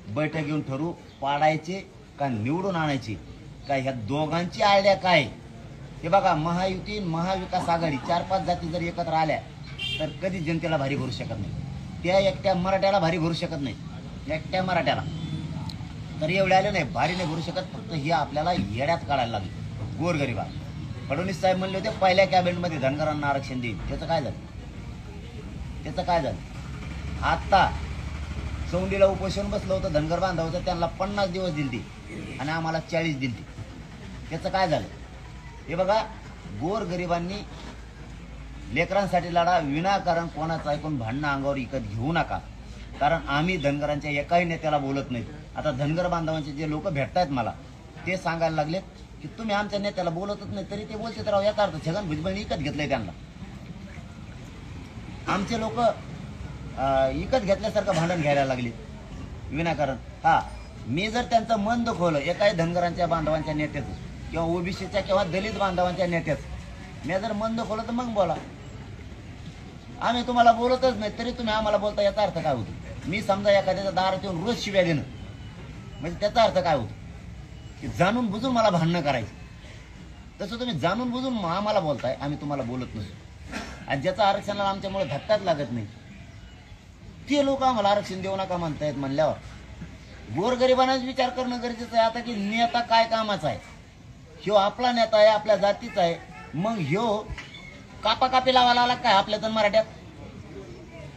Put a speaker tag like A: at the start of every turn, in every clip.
A: बैठक घेऊन ठरवू पाडायचे का निवडून आणायचे काय, ह्या दोघांची आयडिया काय. हे बघा, महायुती महाविकास आघाडी 4-5 जाती जर एकत्र आल्या तर कधी जनतेला भारी भरू शकत नाही. त्या एकट्या मराठ्याला भारी भरू शकत नाही, एकट्या मराठ्याला तर एवढे आले नाही, भारी नाही भरू शकत. फक्त हे आपल्याला येड्यात काढायला लागले गोरगरिबा. फडणवीस साहेब म्हणले होते पहिल्या कॅबिनेटमध्ये धनगरांना आरक्षण देईल, त्याचं काय झालं? त्याचं काय झालं? आता चौंडीला उपोषण बसलं होतं धनगर बांधवाचं, त्यांना 50 दिवस दिलते आणि आम्हाला 40 दिलते. त्याचं काय झालं? हे बघा, गोरगरिबांनी लेकरांसाठी लढा, विनाकारण कोणाचं ऐकून भांडणं अंगावर विकत घेऊ नका. कारण आम्ही धनगरांच्या एकाही नेत्याला बोलत नाही. आता धनगर बांधवांचे जे लोक भेटतायत मला ते सांगायला लागले की तुम्ही आमच्या नेत्याला बोलतच नाही, तरी ते बोलते तर याचा अर्थ छगन भुजबळांनी विकत घेतलंय त्यांना. आमचे लोक विकत घेतल्यासारखं भांडण घ्यायला लागले विनाकारण. हा, मी जर त्यांचं मन दुखवलं एकाही धनगरांच्या बांधवांच्या नेत्याचं किंवा ओबीसीच्या किंवा दलित बांधवांच्या नेत्याचं मी जर मन दुखवलं तर मग बोला. आम्ही तुम्हाला बोलतच नाही तरी तुम्ही आम्हाला बोलता, याचा अर्थ काय होतो? मी समजा एखाद्याच्या दारात येऊन रोज शिव्या देणं म्हणजे त्याचा अर्थ काय होतो? की जाणून बुजून मला भांडणं करायचं. तसं तुम्ही जाणून बुजून आम्हाला बोलताय, आम्ही तुम्हाला बोलत नसतो. आणि ज्याचा आरक्षणाला आमच्यामुळे धक्काच लागत नाही ते लोक आम्हाला आरक्षण देऊ नका म्हणतायत. म्हणल्यावर गोरगरिबांनाच विचार करणं गरजेचं आहे आता की नेता काय कामाचा आहे. ह्यो आपला नेता आहे, आपल्या जातीचा आहे, मग ह्यो कापाकापी लावायला आला काय आपल्या तर मराठ्यात?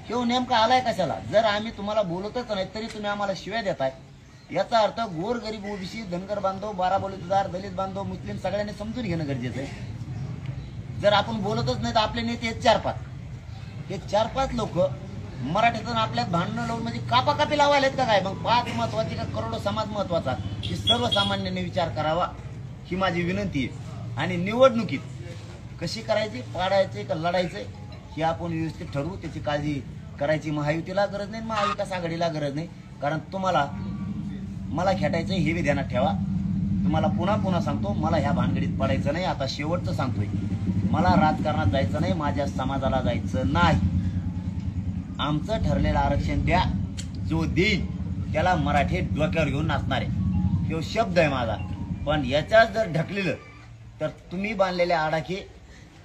A: ह्यो नेमका आलाय कशाला? जर आम्ही तुम्हाला बोलतच नाही तरी तुम्ही आम्हाला शिव्या देताय, याचा अर्थ गोरगरीब ओबीसी धनगर बांधव 12 बलुतेदार दलित बांधव मुस्लिम सगळ्यांनी समजून घेणं गरजेचं आहे. जर आपण बोलतच नाही तर आपले नेते आहेत 4-5, हे 4-5 लोक मराठ्यातून आपल्यात भांडणं लावून म्हणजे कापाकापी लावायला आहेत का काय? मग 5 महत्वाची का करोडो समाज महत्वाचा? ही सर्वसामान्यांनी विचार करावा ही माझी विनंती आहे. आणि निवडणुकीत कशी करायची, पाडायचे का लढायचे हे आपण व्यवस्थित ठरवू. त्याची काळजी करायची महायुतीला गरज नाही, महाविकास आघाडीला गरज नाही. कारण तुम्हाला मला खेटायचं हे बी ध्यानात ठेवा. तुम्हाला पुन्हा पुन्हा सांगतो, मला ह्या भानगडीत पडायचं नाही. आता शेवटचं सांगतोय, मला राजकारणात जायचं नाही, माझ्या समाजाला जायचं नाही. आमचं ठरलेलं आरक्षण द्या, जो देईल त्याला मराठी डोक्यावर घेऊन नाचणार आहे, तो शब्द आहे माझा. पण याच्यात जर ढकलेलं तर तुम्ही बांधलेले आडाखे,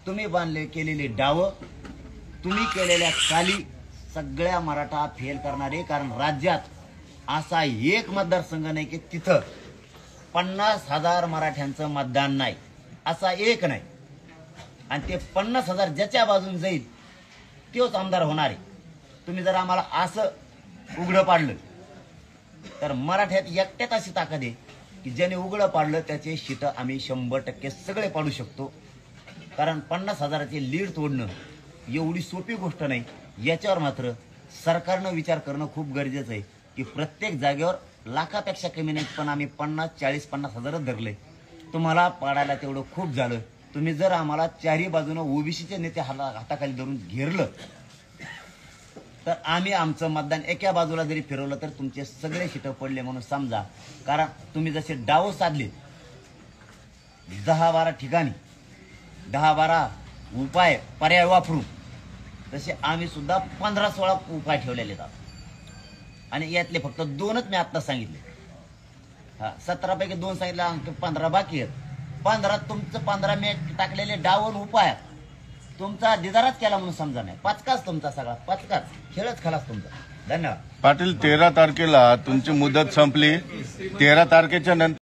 A: तुम्ही केलेले डाव, तुम्ही केलेल्या चाली सगळ्या मराठा फेल करणारे. कारण राज्यात असा एक मतदारसंघ नाही की तिथं 50,000 मराठ्यांचं मतदान नाही, असा एक नाही. आणि ते 50,000 ज्याच्या बाजून जाईल तोच आमदार होणार आहे. तुम्ही जर आम्हाला असं उघडं पाडलं तर मराठ्यात एकट्यात अशी ताकद आहे की ज्याने उघडं पाडलं त्याचे शीट आम्ही 100% सगळे पाडू शकतो. कारण 50,000चे लीड तोडणं एवढी सोपी गोष्ट नाही. याच्यावर मात्र सरकारनं विचार करणं खूप गरजेचं आहे की प्रत्येक जागेवर लाखापेक्षा कमी नाही, पण आम्ही 50, 40, 50,000च धरले. तुम्हाला पाडायला तेवढं खूप झालं. तुम्ही जर आम्हाला चारही बाजूनं ओबीसीचे नेते हाताखाली धरून घेरलं तर आम्ही आमचं मतदान एका बाजूला जरी फिरवलं तर तुमचे सगळे शीट पडले म्हणून समजा. कारण तुम्ही जसे डाव साधले 10-12 ठिकाणी 10-12 उपाय पर्याय वापरून, तसे आम्ही सुद्धा 15-16 उपाय ठेवलेले आहेत. आणि यातले फक्त 2च मी आता सांगितले. हा, 17 पैकी 2 सांगितले, 15 बाकी आहेत. 15 तुमचं 15 मी टाकलेले डावून उपाय तुमचा दिदाराच केला म्हणून समजा नाही. पचकाच तुमचा सगळा, पचकाच खेळच खलास तुमचा. धन्यवाद.
B: पाटील, 13 तारखेला तुमची मुदत संपली. 13 तारखेच्या नंतर